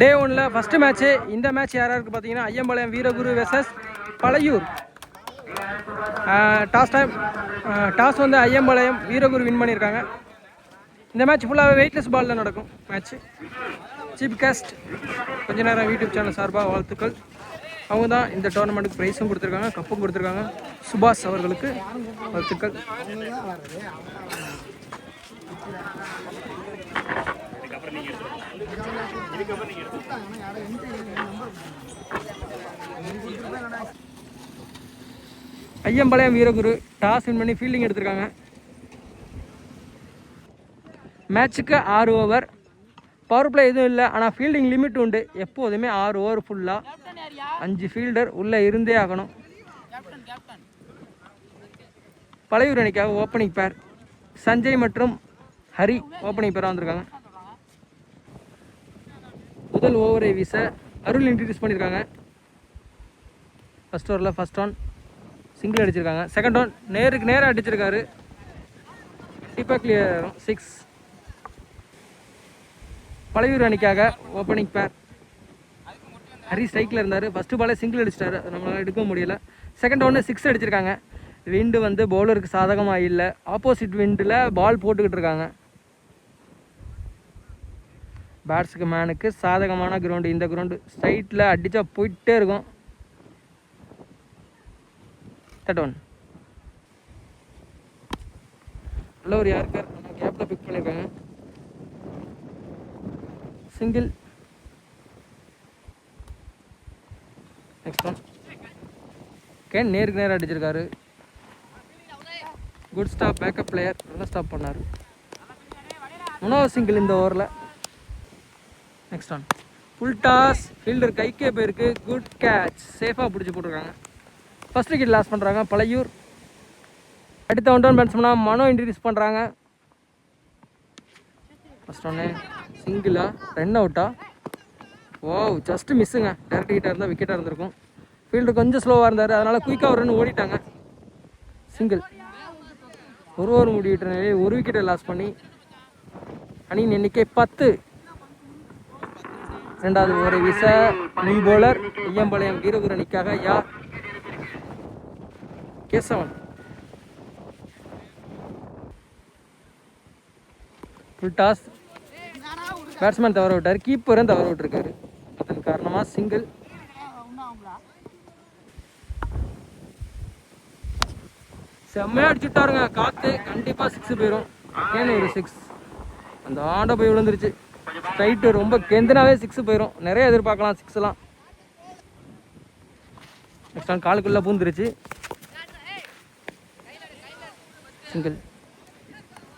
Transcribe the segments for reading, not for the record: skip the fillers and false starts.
டே 1ல் first match. இந்த match யாராருக்கு பார்த்தீங்கன்னா ஐயம்பாளையம் வீரகுரு வெர்சஸ் பழையூர். டாஸ் வந்து ஐயம்பாளையம் வீரகுரு வின் பண்ணியிருக்காங்க. இந்த மேட்ச் ஃபுல்லாகவே வெயிட்லெஸ் பாலில் நடக்கும் மேட்ச்சு. சீப் காஸ்ட் கொஞ்ச நேரம் யூடியூப் சேனல் சார்பாக வாழ்த்துக்கள். அவங்க தான் இந்த டோர்னமெண்ட்டுக்கு ப்ரைஸும் கொடுத்துருக்காங்க, கப்பும் கொடுத்துருக்காங்க. சுபாஷ் அவர்களுக்கு வாழ்த்துக்கள். ஐயம்பாளையம் வீரகுரு டாஸ் வின் பண்ணி ஃபீல்டிங் எடுத்திருக்காங்க. மேட்சுக்கு 6 ஓவர். பவர் பிளே எதுவும் இல்லை, ஆனால் ஃபீல்டிங் லிமிட் உண்டு. எப்போதுமே 6 ஓவர் ஃபுல்லாக 5 ஃபீல்டர் உள்ளே இருந்தே ஆகணும். பழையூர் அணிக்காக ஓப்பனிங் பேர் சஞ்சய் மற்றும் ஹரி ஓப்பனிங் பேராக வந்திருக்காங்க. முதல் ஓவரை வீச அருள் இன்ட்ரடியூஸ் பண்ணியிருக்காங்க. ஃபஸ்ட் ஓவரில் ஃபஸ்ட் ஆன் சிங்கிள் அடிச்சிருக்காங்க. செகண்ட் ஆன் நேருக்கு நேராக அடிச்சிருக்காரு. கண்டிப்பாக கிளியர் ஆகும். 6. பழையூர் அணிக்காக ஓப்பனிங் பேர் ஹரி ஸ்ட்ரைக்கில் இருந்தார். ஃபஸ்ட்டு பாலே சிங்கிள் அடிச்சிட்டாரு, அது நம்மளால் எடுக்க முடியல. செகண்ட் ஒன்று 6 அடிச்சிருக்காங்க. விண்டு வந்து பவுலருக்கு சாதகமாக இல்லை, ஆப்போசிட் விண்டில் பால் போட்டுக்கிட்டு இருக்காங்க. பேட்ஸுக்கு மேனுக்கு சாதகமான கிரவுண்டு. இந்த கிரவுண்டு ஸ்ட்ரைட்டில் அடித்தா போயிட்டே இருக்கும். தேர்ட் ஒன் நல்ல ஒரு யாருக்கார் நம்ம கேப்பில் பிக் பண்ணியிருக்காங்க. சிங்கிள். நெக்ஸ்ட் ஒன் நேருக்கு நேரம் அடிச்சிருக்காரு. Good stop. பேக்கப் பிளேயர் நல்லா ஸ்டாப் பண்ணார். 3வது சிங்கிள் இந்த ஓவரில். Next one full toss. Fielder கைக்கே போயிருக்கு. Good catch. சேஃபாக பிடிச்சி போட்டிருக்காங்க. ஃபஸ்ட் விக்கெட் லாஸ் பண்ணுறாங்க பழையூர். அடுத்த 1 டவுன் பேட்ஸ்மேனாக மனோ இன்ட்ரடியூஸ் பண்ணுறாங்க. ஃபஸ்ட் ஒன்று சிங்கிளா, ரன் அவுட்டா? ஓ, ஜஸ்ட்டு மிஸ்ஸுங்க. டேரக்ட் ஹிட்டாக இருந்தால் விக்கெட்டாக இருந்திருக்கும். ஃபீல்டர் கொஞ்சம் ஸ்லோவாக இருந்தார், அதனால் குயிக்காக ஒரு ரன் ஓடிட்டாங்க. சிங்கிள். ஒரு ஓவர் முடிவிட்ட நிலையில் 1 விக்கெட்டை லாஸ் பண்ணி அணியின் எண்ணிக்கை 10. 2வது ஓவரை வீச நியூ பவுலர் ஐயம்பாளையம் வீரகுரு அணிக்காக யார்? கேசவன். Full toss. பேட்ஸ்மேன் தவற விட்டார், கீப்பரும் தவற விட்டுருக்காரு. அதன் காரணமாக சிங்கிள். செம்மையாக அடிச்சுட்டாருங்க. காற்று கண்டிப்பாக 6 போயிடும். ஏன்னு ஒரு 6 அந்த ஆண்டை போய் விழுந்துருச்சு. ஸ்ட்ரைட்டு ரொம்ப கெந்தனாவே 6 போயிடும். நிறைய எதிர்பார்க்கலாம் 6லாம். நெக்ஸ்ட் ஆன் காலுக்குள்ளே பூந்துருச்சு. சிங்கிள்.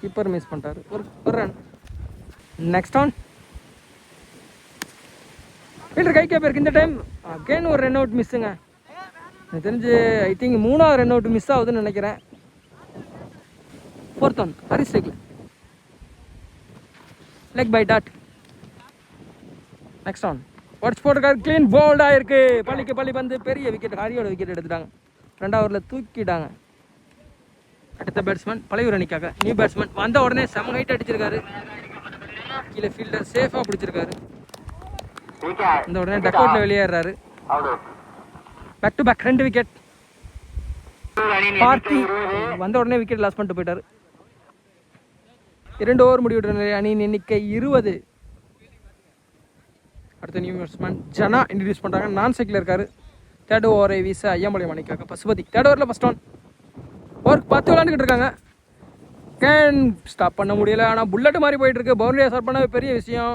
கீப்பர் மிஸ் பண்ணிட்டாரு. ஒரு ரன். நெக்ஸ்ட் ஆன் ஃபீல்டர் கைக்கே போயிருக்கு. இந்த டைம் அகெயின் ஒரு ரன் அவுட் மிஸ்ஸுங்க. எனக்கு தெரிஞ்சு ஐ திங்க் 3வது ரன் அவுட் மிஸ் ஆகுதுன்னு நினைக்கிறேன். 4th ஒன் ஹரி ஸ்ட்ரைக்கில். Leg bye dot. Next one உடச்சு போட்டிருக்காரு. க்ளீன் போல்டாக இருக்குது. பள்ளிக்கு பள்ளி வந்து பெரிய விக்கெட். ஹரியோட விக்கெட் எடுத்துட்டாங்க. 2வது ஓவரில் தூக்கிட்டாங்க. அடுத்த பேட்ஸ்மேன் பழையூர் அணிக்காக நியூ பேட்ஸ்மேன். வந்த உடனே செம ஹைட் அடிச்சிருக்காரு. கீழே ஃபீல்டர் சேஃபாக பிடிச்சிருக்காரு. இந்த உடனே டக் அவுட்ல வெளியேறாரு. Back to back 2 wicket. Parthi வந்த உடனே விக்கெட் லாஸ் பண்ணிட்டு போயிட்டாரு. 2 ஓவர் முடிவிட்ட நிலை அணியின் எண்ணிக்கை 20. அடுத்த நியூ பேட்ஸ்மேன் ஜனா இன்ட்ரடியூஸ் பண்ணுறாங்க. நான் சைக்கிள் இருக்காரு. 3rd ஓவரை வீச ஐயம்பாளையம் அணிக்காக பசுபதி. 3rd ஓவரில் ஃபஸ்ட் ஒன். ஓவர் 10 விளாண்டுக்கிட்டு இருக்காங்க. கேன் ஸ்டாப் பண்ண முடியல, ஆனால் புல்லட் மாதிரி போயிட்டு இருக்கு. பவுண்டரியை ஸ்டாப் பண்ண பெரிய விஷயம்.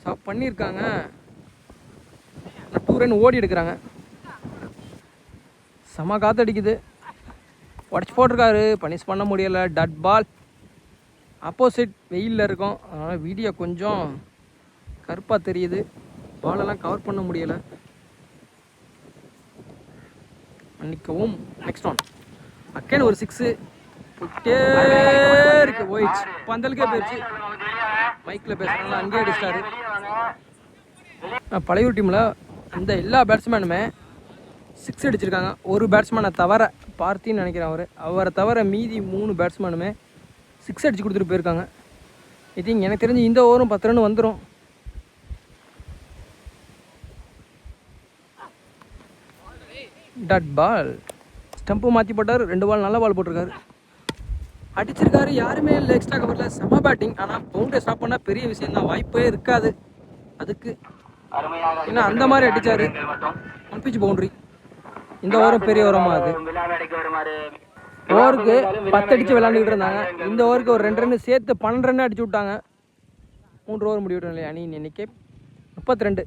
ஸ்டாப் பண்ணியிருக்காங்க. 2 ரன் ஓடி எடுக்கிறாங்க. செம காற்றடிக்குது. உடச்சி போட்டிருக்காரு. பனிஷ் பண்ண முடியலை. டட் பால். ஆப்போசிட் வெயிலில் இருக்கும், அதனால் வீடியோ கொஞ்சம் கருப்பாக தெரியுது. பாலெல்லாம் கவர் பண்ண முடியலை, மன்னிக்கவும். நெக்ஸ்ட் ஒன் அக்கேன் ஒரு 6 போயிட்டே இருக்கு. போயிடுச்சு, பந்தலுக்கே போயிடுச்சு. மைக்கில் பேசுகிறதுனால அங்கேயே அடிச்சிட்டாரு. பழையூர் டீமில் இந்த எல்லா பேட்ஸ்மேனுமே 6 அடிச்சிருக்காங்க. ஒரு பேட்ஸ்மேனை தவிர, பார்த்தின்னு நினைக்கிறேன் அவரை தவிர மீதி 3 பேட்ஸ்மேனுமே 6 அடிச்சு கொடுத்துட்டு போயிருக்காங்க. ஐ திங்க் எனக்கு தெரிஞ்சு இந்த ஓவரும் 10 ரன் வந்துடும். Dot ball. ஸ்டம்ப்பு மாற்றி போட்டார். 2 பால் நல்ல பால் போட்டிருக்காரு. அடிச்சிருக்காரு. யாருமே இல்லை எக்ஸ்ட்ரா கவரில். செம பேட்டிங். ஆனால் பவுண்டரி ஸ்டாப் பண்ணால் பெரிய விஷயம் தான். வாய்ப்பே இருக்காது அதுக்கு. ஏன்னா அந்த மாதிரி அடித்தார். One pitch boundary. இந்த ஓவரும் பெரிய ஓவரமாக அது. ஓவருக்கு 10 அடித்து விளாண்டுக்கிட்டு இருந்தாங்க. இந்த ஓவருக்கு ஒரு 2 ரன் சேர்த்து 12 ரன் அடிச்சு விட்டாங்க. 3 ஓவர் முடிவிட்டோம் இல்லையா அணியின் எண்ணிக்கை 32.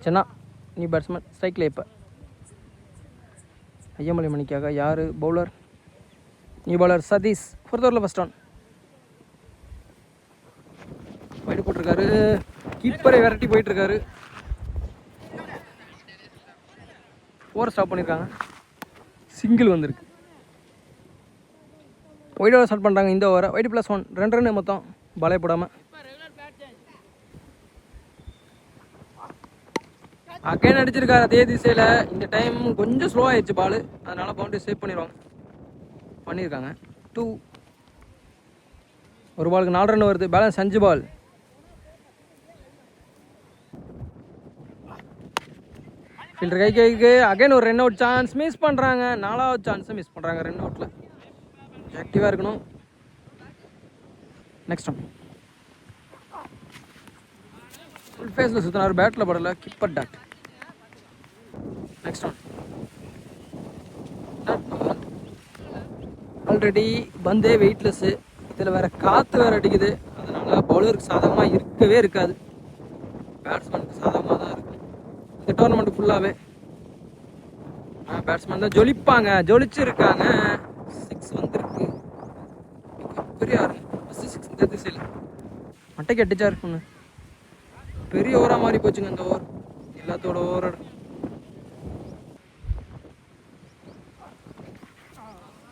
சென்னா நீ பேட்ஸ்மேன் ஸ்ட்ரைக்கில். இப்போ ஐயமலை மணிக்காக யார் பவுலர்? நீ பவுலர் சதீஷ். 4th ஓவரில் ஃபர்ஸ்ட் ஆன். வைடு போட்டிருக்காரு. கீப்பரை விரட்டி போயிட்டுருக்காரு. ஓவர் ஸ்டாப் பண்ணியிருக்காங்க. சிங்கிள் வந்திருக்கு. ஒயிட் ஓவர் ஸ்டார்ட் பண்ணுறாங்க இந்த ஓவரை. ஒயிட் +1 2 ரன் மொத்தம் பாலே போடாமல். அகைன் அடிச்சிருக்காரு அதே திசையில். இந்த டைம் கொஞ்சம் ஸ்லோ ஆயிடுச்சு பால். அதனால் பவுண்டரி சேவ் பண்ணியிருக்காங்க. 2. ஒரு பாலுக்கு 4 ரன் வருது. பேலன்ஸ் 5 பால். ஃபீல்டர் கைக்கு அகைன் ஒரு ரன் அவுட் சான்ஸ் மிஸ் பண்ணுறாங்க. 4வது சான்ஸை மிஸ் பண்ணுறாங்க. ரன் அவுட்டில் ஆக்டிவாக இருக்கணும். Next one. ஃபுல் ஃபேஸில் சுற்றினார். பேட்டில் படலை. Keeper dot. Next one. Already பந்தே வெயிட்லெஸ்ஸு. இதில் வேறு காற்று வேறு அடிக்குது. அதனால் பவுலருக்கு சாதகமாக இருக்கவே இருக்காது. பேட்ஸ்மேனுக்கு சாதகமாக தான் இருக்கும் இந்த டோர்னமெண்ட் ஃபுல்லாகவே. பேட்ஸ்மேன் தான் ஜொலிப்பாங்க. ஜொலிச்சிருக்காங்க. 6 வந்திருக்கு. பெரிய ஆறு. ஃபஸ்ட்டு 6 இந்த திசையில் மட்டைக்கு அடிச்சார். ஒன்று பெரிய ஓவராக மாறி போச்சுங்க இந்த ஓவர். எல்லாத்தோட ஓவர்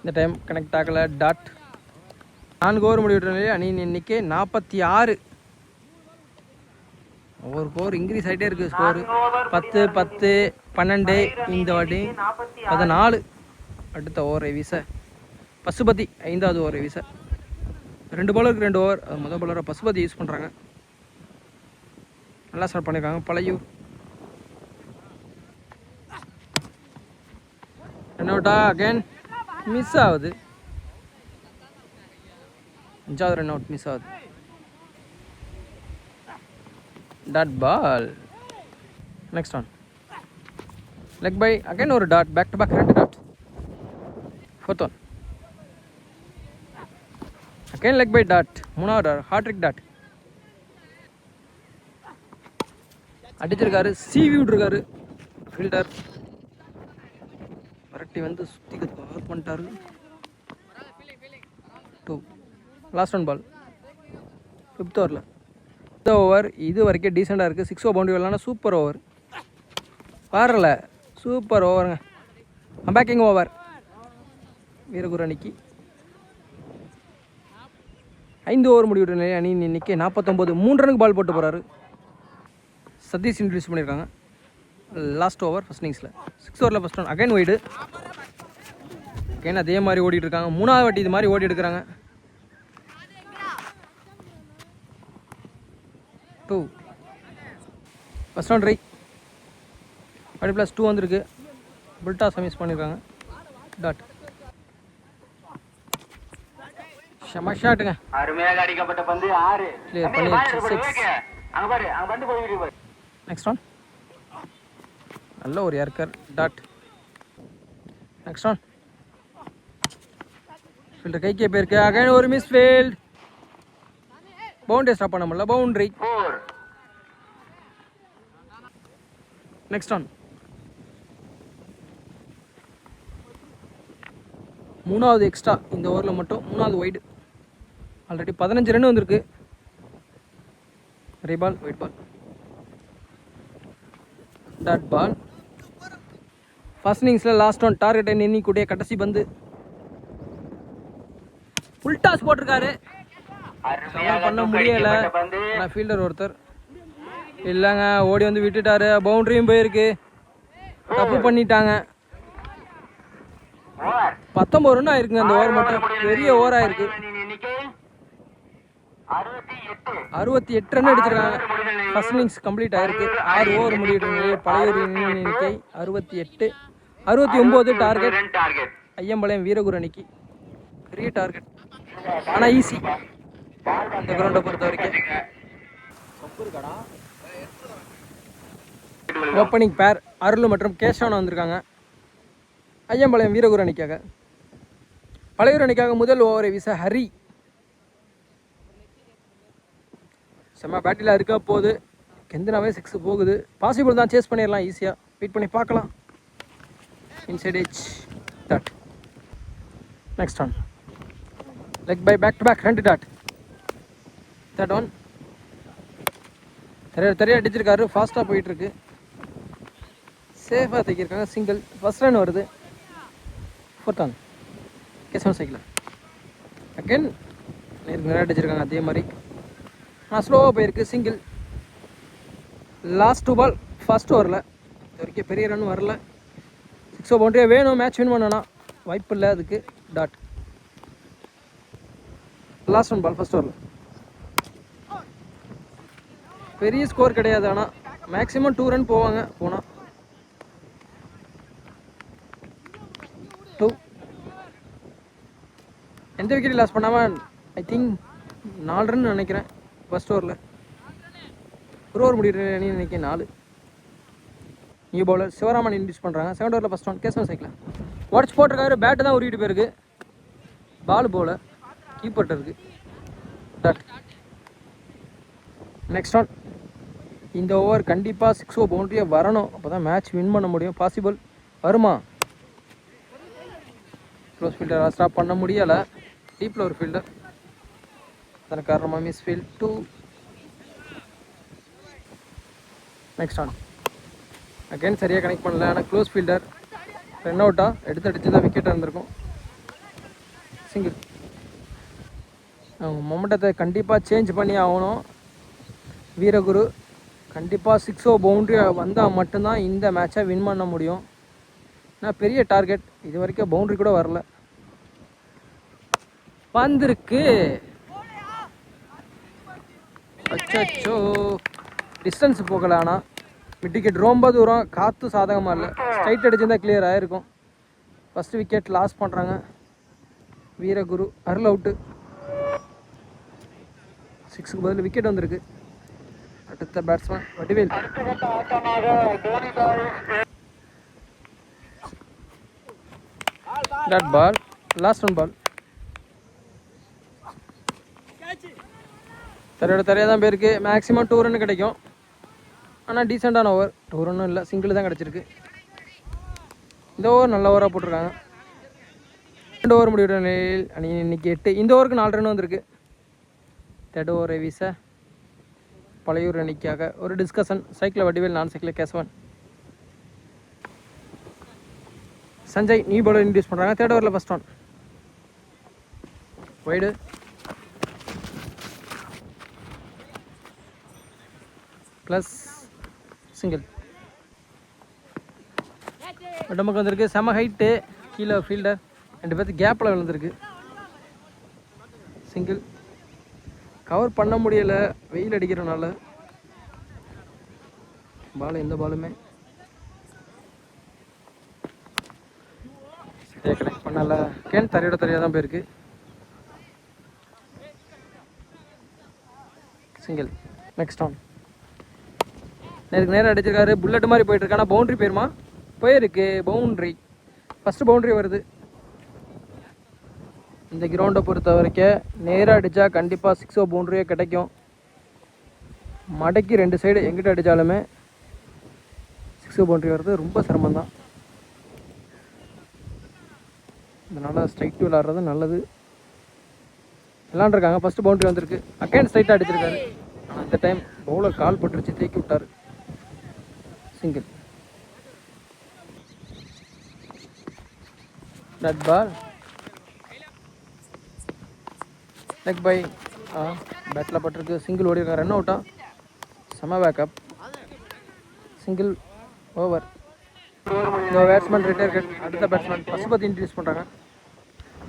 இந்த டைம் கனெக்ட் ஆகலை. டாட். 4 ஓவர் முடிவிட்டோம். அணியின் எண்ணிக்கை 46. ஒவ்வொரு ஓவர் இன்க்ரீஸ் ஆகிட்டே இருக்குது ஸ்கோரு. 10 10 12 இந்த வாட்டி 14. அடுத்த ஓவரை வீச பசுபதி 5வது ஓவரை வீச. 2 பாலருக்கு 2 ஓவர். முதல் பாலரை பசுபதி யூஸ் பண்ணுறாங்க. நல்லா ஸ்டார்ட் பண்ணியிருக்காங்க. பழையூர் ரன் அவுட்டா? அகைன் மிஸ் ஆகுது. 5வது ரன் அவுட் மிஸ் ஆகுது. Dot ball. Next one. Leg bye. Again ஒரு dot. Back to back 2 dot. 4th one. Again leg bye dot. 3வது ஹாட்ரிக் டாட். அடிச்சிருக்காரு. சீவி விட்டுருக்காரு ஃபீல்டர். விரட்டி வந்து சுற்றி கவர் பண்ணிட்டாரு. 2. லாஸ்ட் ஒன் பால் 5th ஓவரில். இந்த ஓவர் இது வரைக்கும் டீசெண்டாக இருக்குது. 6 ஓவர் பவுண்டரி வரலான்னா சூப்பர் ஓவர். வரல. சூப்பர் ஓவருங்க. Backing over. வீரகுரு அணிக்கு 5 ஓவர் முடிவிட்ட நிலையில் அணியின் எண்ணிக்கை 49. 3 ரனுக்கு பால் போட்டு போகிறாரு. சதீஷ் இன்ட்ரடியூஸ் பண்ணியிருக்காங்க. லாஸ்ட் ஓவர் ஃபர்ஸ்ட் இன்னிங்ஸில் 6 ஓவரில் first one. Again wide. Again அதே மாதிரி ஓடிட்டு இருக்காங்க. 3வது வாட்டி இது மாதிரி ஓடி எடுக்கிறாங்க. 2. First one try. அப்படி +2 வந்திருக்கு. புல்டாஸ் மிஸ் பண்ணியிருக்காங்க. டாட். ஷமா ஷாட்டுங்க. அருமையாக அடிக்கப்பட்ட பந்து 6. கிளியர் பண்ணியாச்சு. அங்க பாரு, அங்க பந்து போயிட்டு பாரு. Next one. நல்ல ஒரு yorker. Dot. Next one. Fielder கைக்கே போயிருக்கு. அகைன் ஒரு மிஸ் ஃபீல்ட். பவுண்டரி ஸ்டாப் பண்ண முடியல. பவுண்டரி. 4. Next one. 3வது எக்ஸ்ட்ரா இந்த ஓவரில் மட்டும். 3வது ஒய்டு. ஆல்ரெடி 15 ரன் வந்திருக்கு. ரே ball. Wide ball. Dot ball. First இன்னிங்ஸில் லாஸ்ட் ஒன். டார்கெட்டை எண்ணிக்கூடிய கடைசி பந்து. ஃபுல் டாஸ் போட்டிருக்காரு. பண்ண முடியல. ஆனால் ஃபீல்டர் ஒருத்தர் இல்லைங்க ஓடி வந்து விட்டுட்டாரு. பவுண்டரியும் போயிருக்கு. தப்பு பண்ணிட்டாங்க. 19 ரன் ஆயிருக்குங்க அந்த ஓவர் மட்டும். பெரிய ஓவர் ஆயிருக்கு. 68 ரன் அடிச்சிருக்காங்க. ஃபர்ஸ்ட் இன்னிங்ஸ் கம்ப்ளீட் ஆயிருக்கு. 6 ஓவர் முடிவுற நிலையில் பழையூர் எண்ணிக்கை 68. 69 டார்கெட் ஐயம்பாளையம் வீரகுரு அணிக்கு. பெரிய டார்கெட், ஆனால் ஈஸி இந்த கிரவுண்டை பொறுத்த வரைக்கும். ஓப்பனிங் பேர் அருள் மற்றும் கேசவன் வந்திருக்காங்க ஐயம்பாளையம் வீரகுரு அணிக்காக. பழையூர் அணிக்காக முதல் ஓவரை வீச ஹரி. செம்ம பேட்டில் இருக்க போகுது. கெந்தனாவே 6 போகுது. பாசிபிள் தான், சேஸ் பண்ணிடலாம் ஈஸியாக. வெயிட் பண்ணி பார்க்கலாம். Inside edge dot. Next one leg bye back to back 2 dot. Third one தெரிய அடிச்சிருக்காரு. ஃபாஸ்ட்டாக போயிட்டுருக்கு. சேஃபாக தைக்கிருக்காங்க. சிங்கிள். ஃபர்ஸ்ட் ரன் வருது. 4th one Kesavan cycle. Again நிறைய அடிச்சிருக்காங்க அதே மாதிரி. ஆனால் ஸ்லோவாக போயிருக்கு. சிங்கிள். லாஸ்ட் 2 பால் ஃபர்ஸ்ட் ஓவரில். இது வரைக்கும் பெரிய ரன் வரல. 6 பவுண்டரியாக வேணும் மேட்ச் வின் பண்ணனா. வாய்ப்பு இல்லை அதுக்கு. டாட். லாஸ்ட் 1 பால் ஃபர்ஸ்ட் ஓவரில். பெரிய ஸ்கோர் கிடையாது, ஆனால் மேக்ஸிமம் 2 ரன் போவாங்க. போனால் 2. எந்த விக்கெட்டும் லாஸ் பண்ணாமல் ஐ திங்க் 4 ரன் நினைக்கிறேன் ஃபர்ஸ்ட் ஓவரில். ஒரு ஓவர் முடிவு நினைக்கிறேன் 4. நியூ பவுலர் சிவராமன் இன்ட்ரடியூஸ் பண்ணுறாங்க. செகண்ட் ஓவரில் ஃபர்ஸ்ட் ஒன் கேசவன் சைக்கிள். உடச்சு போட்டிருக்காரு. பேட்டு தான் உருவிட்டு போயிருக்கு. பால் போல கீப்பர்ட்ட இருக்குது. டாட். Next one. இந்த ஓவர் கண்டிப்பாக 6 பவுண்டரியாக வரணும். அப்போ தான் மேட்ச் வின் பண்ண முடியும். பாசிபிள் வருமா? க்ளோஸ் ஃபீல்டர் ஸ்டாப் பண்ண முடியலை. டீப்பில் ஒரு ஃபீல்டர், அதன் காரணமாக miss field. 2. Next one. Again சரியாக கனெக்ட் பண்ணல. ஆனால் க்ளோஸ் ஃபீல்டர். ரன் அவுட்டாக எடுத்து அடிச்சு தான் விக்கெட்டாக இருந்திருக்கும். சிங்கிள். அவங்க மொமெண்டத்தை கண்டிப்பாக சேஞ்ச் பண்ணி ஆகணும். வீரகுரு கண்டிப்பாக 6 பவுண்ட்ரி வந்தால் மட்டும்தான் இந்த மேட்சை வின் பண்ண முடியும். ஏன்னா பெரிய டார்கெட். இது வரைக்கும் பவுண்ட்ரி கூட வரல. வந்திருக்கு. அச்சோ, டிஸ்டன்ஸ் போகலை. ஆனால் மிட் விக்கெட் ரொம்ப தூரம். காற்று சாதகமாக இல்லை. ஸ்ட்ரைட் அடிச்சிருந்தா கிளியர் ஆகிருக்கும். ஃபஸ்ட்டு விக்கெட் லாஸ் பண்ணுறாங்க வீரகுரு. அருள் அவுட்டு. 6க்கு பதில் விக்கெட் வந்திருக்கு. அடுத்த batsman Vadivel. Dot ball. Last 1 ball. தரையாக தான் போயிருக்கு. மேக்ஸிமம் 2 ரன் கிடைக்கும். ஆனால் டீசெண்டான ஓவர். 2 ரன்னும் இல்லை, சிங்கிள் தான் கிடச்சிருக்கு. இந்த ஓவர் நல்ல ஓவராக போட்டிருக்காங்க. 2 ஓவர் முடிவுற நிலையில் அணி இன்னைக்கு 8. இந்த ஓவருக்கு 4 ரன் வந்திருக்கு. தேர்ட் ஓவரை வீச பழையூர் அணிக்காக ஒரு டிஸ்கஷன். சைக்கிள் வடிவேல், நான் cycle Kesavan. Sanjay new bowler introduce பண்ணுறாங்க. தேர்ட் ஓவரில் first one wide. Plus single. உடம்புக்கு வந்திருக்கு. செம ஹைட்டு. கீழே ஃபீல்டர் 2 பேர்த்து கேப்பில் விழுந்திருக்கு. சிங்கிள். கவர் பண்ண முடியலை வெயில் அடிக்கிறனால. பால் எந்த பாலுமே சரியாக கனெக்ட் பண்ணலை. கேன் தரையாக தான் போயிருக்கு. சிங்கிள். Next one. நேரம் அடிச்சிருக்காரு. புல்லட் மாதிரி போயிட்டுருக்கு. ஆனால் பவுண்ட்ரி போயிருமா? போயிருக்கு. பவுண்ட்ரி. ஃபஸ்ட்டு பவுண்ட்ரி வருது. இந்த கிரவுண்டை பொறுத்த வரைக்கும் நேராக அடித்தா கண்டிப்பாக 6 பவுண்ட்ரியே கிடைக்கும். மடக்கி 2 சைடு எங்கிட்ட அடித்தாலுமே 6 பவுண்ட்ரி வர்றது ரொம்ப சிரமம் தான். அதனால் ஸ்ட்ரைட் விளாட்றது நல்லது. விளாண்டுருக்காங்க. ஃபஸ்ட்டு பவுண்ட்ரி வந்திருக்கு. அகைன் ஸ்ட்ரைட்டாக அடிச்சிருக்காரு. ஆனால் இந்த டைம் பவுலர் கால் பட்டுருச்சு, தேக்கி விட்டார். சிங்கிள். நட் பால். Leg bye. பேட்டில் பட்டிருக்கு. சிங்கிள் ஓடி இருக்காங்க. ரன் அவுட்டா. செம பேக்கப். சிங்கிள். ஓவர். இந்த பேட்ஸ்மேன் ரிட்டையர் கட். அடுத்த பேட்ஸ்மேன் பசுபதி இன்ட்ரடியூஸ் பண்ணுறாங்க.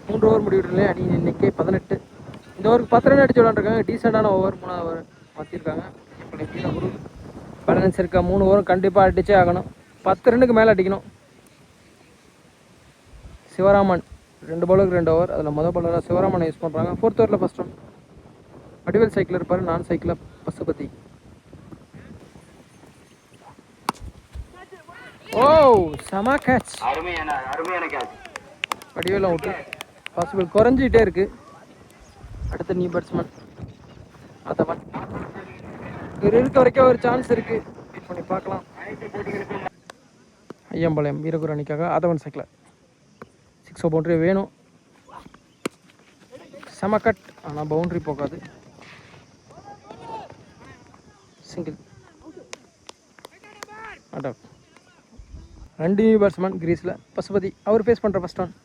3 ஓவர் முடிவுகளே அணி எண்ணிக்கை 18. இந்த ஓவருக்கு 10 ரன் அடிச்சு விளாண்டுருக்காங்க. டீசெண்டான ஓவர் 3வது ஓவர் மாற்றிருக்காங்க. பேலன்ஸ் இருக்க 3 ஓவரும் கண்டிப்பாக அடிச்சே ஆகணும். 10 ரன்னுக்கு மேலே அடிக்கணும். சிவராமன் 2 பவுலுக்கு 2 ஓவர். அதில் மொதல் பவுலராக சிவராமனை யூஸ் பண்ணுறாங்க. 4th ஓவரில் ஃபர்ஸ்ட் ஒன். வடிவேல் சைக்கிள் இருப்பார், நான் சைக்கிளில் பசுபதி. ஓ செம கேட்ச், அருமையான கேட்ச். வடிவேலும் அவுட்டு. பாசிபிள் குறைஞ்சிக்கிட்டே இருக்கு. அடுத்த நியூ பேட்ஸ்மேன் அதவன். இவர் இருக்க வரைக்கும் ஒரு சான்ஸ் இருக்கு, வெயிட் பண்ணி பார்க்கலாம். ஐயம்பாளையம் வீரகுரு அணிக்காக அதவன் சைக்கிள் 6 பவுண்டரி வேணும். செம கட், ஆனால் பவுண்டரி போகாது. Single at out. 2 new batsman கிரீஸில். பசுபதி அவர் ஃபேஸ் பண்ணுற ஃபர்ஸ்ட் ஒன்.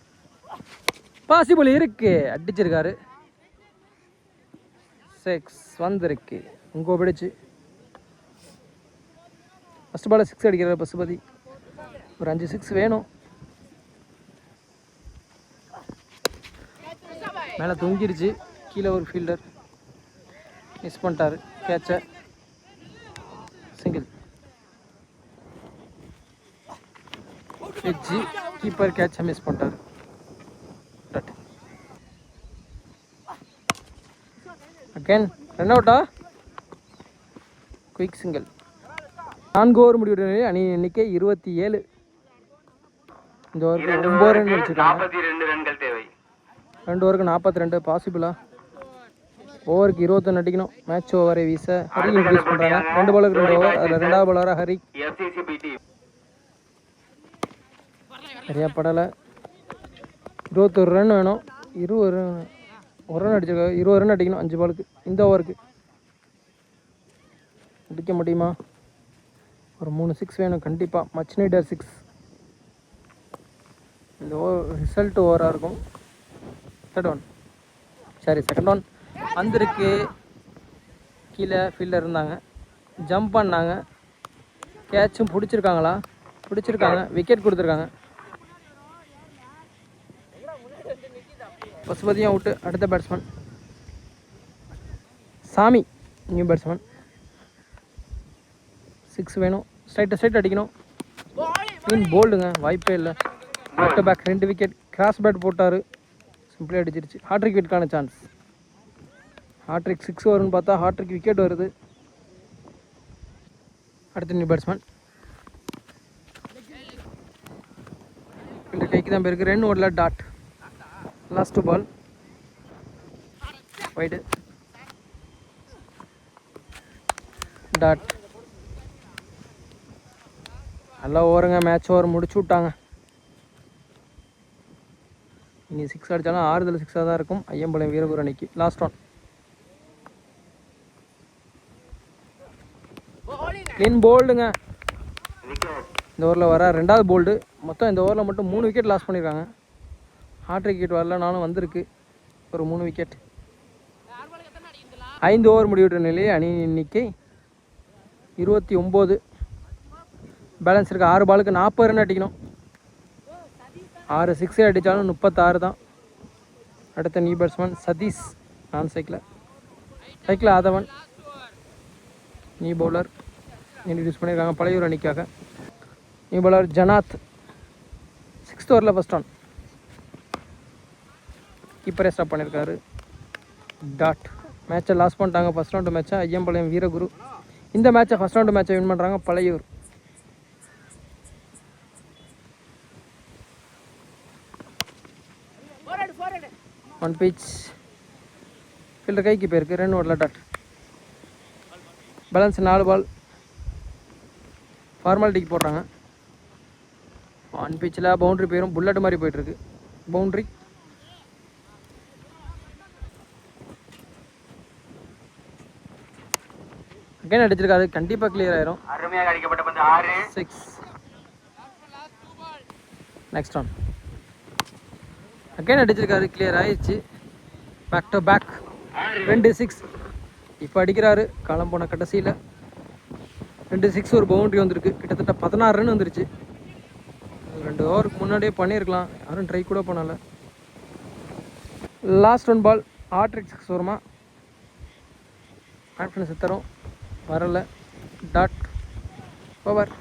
பாசிபிள் இருக்கு, அடிச்சிருக்காரு. 6 வந்திருக்கு. உங்க பிடிச்சு ஃபர்ஸ்ட் பால் 6 அடிக்கிறார் பசுபதி. ஒரு 5 6 வேணும். மேலே தொங்கிருச்சு. கீழே ஒரு ஃபீல்டர் மிஸ் பண்ணிட்டாரு கேட்சை. சிங்கிள் எட்ஜி. கீப்பர் கேட்சை மிஸ் பண்ணிட்டாரு. அகேன் ரன் அவுட்டா? Quick single. 4 ஓவர் முடிவுடைய அணி எண்ணிக்கை 27. இந்த ஓவருக்கு 9 ரன் வச்சுருக்காங்க. 42 ரன்கள் தேவை. 2 ஓவருக்கு 42 பாசிபிளா? ஓவருக்கு 21 அடிக்கணும். மேட்ச் ஓவரை வீச ஹரி இன்க்ரீஸ் பண்ணுறாங்க. 2 பாலுக்கு 2 ஓவர். அதில் 2வது பாலராக ஹரி. சரியா படலை. 21 ரன் வேணும். 20 ரன், 1 ரன் அடிச்சிருக்காரு. 20 ரன் அடிக்கணும் 5 பாலுக்கு. இந்த ஓவருக்கு அடிக்க முடியுமா? ஒரு 3 6 வேணும் கண்டிப்பாக. மச் நீடர் 6. இந்த ஓவர் ரிசல்ட் ஓவராக இருக்கும். தேர்ட் ஒன், சரி செகண்ட் ஒன் வந்திருக்கு. கீழே ஃபீல்டர் இருந்தாங்க, ஜம்ப் பண்ணாங்க. கேட்சும் பிடிச்சிருக்காங்களா? பிடிச்சிருக்காங்க. விக்கெட் கொடுத்துருக்காங்க. பசுபதியும் அவுட்டு. அடுத்த பேட்ஸ்மேன் சாமி நியூ பேட்ஸ்மேன். 6 வேணும். ஸ்ட்ரைட் அடிக்கணும். க்ளீன் போல்டுங்க, வாய்ப்பே இல்லை. Back to back 2 wicket. Cross bat போட்டார், சிம்பிளி அடிச்சிருச்சு. ஹாட்ரிக் விக்கெட்டுக்கான சான்ஸ். ஹாட்ரிக் 6 வரும்னு பார்த்தா ஹாட்ரிக் விக்கெட் வருது. அடுத்த நியூ பேட்ஸ்மேன். இந்த கைக்கு தான் போயிருக்கு. 2 ஓவரில் dot. Last ball wide. Dot. நல்லா ஓவருங்க. மேட்ச் ஓவர் முடிச்சு விட்டாங்க. இனி 6 அடித்தாலும் 6 6 தான் இருக்கும். ஐயம்பாளையம் வீரகுரு அணிக்கு. லாஸ்ட் ஒன் க்ளீன் போல்டுங்க. இந்த ஓவரில் வர 2வது போல்டு. மொத்தம் இந்த ஓவரில் மட்டும் 3 விக்கெட் லாஸ் பண்ணியிருக்காங்க. ஹாட்ரிக் விக்கெட் வரலனாலும் வந்திருக்கு ஒரு 3 விக்கெட். 5 ஓவர் முடிவுற்ற நிலையில் அணி எண்ணிக்கை 29. பேலன்ஸ் இருக்குது. 6 பாலுக்கு 40 ரன் அடிக்கணும். 6 6 அடித்தாலும் 36 தான். அடுத்த நியூ பேட்ஸ்மேன் சதீஷ், நான் சைக்கிள் ஆதவன். நியூ பவுலர் இன்ட்ரடியூஸ் பண்ணியிருக்காங்க பழையூர் அணிக்காக. New bowler Janath. 6th ஓவரில் ஃபர்ஸ்ட் ஒன். கீப்பரே ஸ்டாப் பண்ணியிருக்காரு. டாட். மேட்சை லாஸ் பண்ணிட்டாங்க. ஃபர்ஸ்ட் ரவுண்டு மேட்சை ஐயம்பாளையம் வீரகுரு. இந்த மேட்சை ஃபர்ஸ்ட் ரவுண்டு மேட்சை வின் பண்ணுறாங்க பழையூர். One pitch. ஃபீல்டர் கைக்கு போயிருக்கு. 2 ஓவரில் டாட். பேலன்ஸ் 4 பால். ஃபார்மாலிட்டிக்கு போடுறாங்க. ஒன் பிச்சில் பவுண்ட்ரி போயிடும். புல்லட் மாதிரி போயிட்டுருக்கு. பவுண்ட்ரி. அகைன் அடிச்சிருக்காது. கண்டிப்பாக கிளியர் ஆயிரும். அருமையாக அடிக்கப்பட்ட பந்து 6. 6. நெக்ஸ்ட் ஒன் அகைன் அடிச்சிருக்காரு. கிளியர் ஆயிடுச்சு. Back to back 2 6. இப்போ அடிக்கிறாரு. காலம் போன கடைசியில் 2 6 ஒரு பவுண்ட்ரி வந்திருக்கு. கிட்டத்தட்ட 16 ரன் வந்துருச்சு. 2 ஓவருக்கு முன்னாடியே பண்ணியிருக்கலாம். யாரும் ட்ரை கூட பண்ணலை. லாஸ்ட் ஒன் பால் ஆட்ரிக்ஸ் வருமா ஆப்ஷன் தரும் வரல டாட் ஓவர்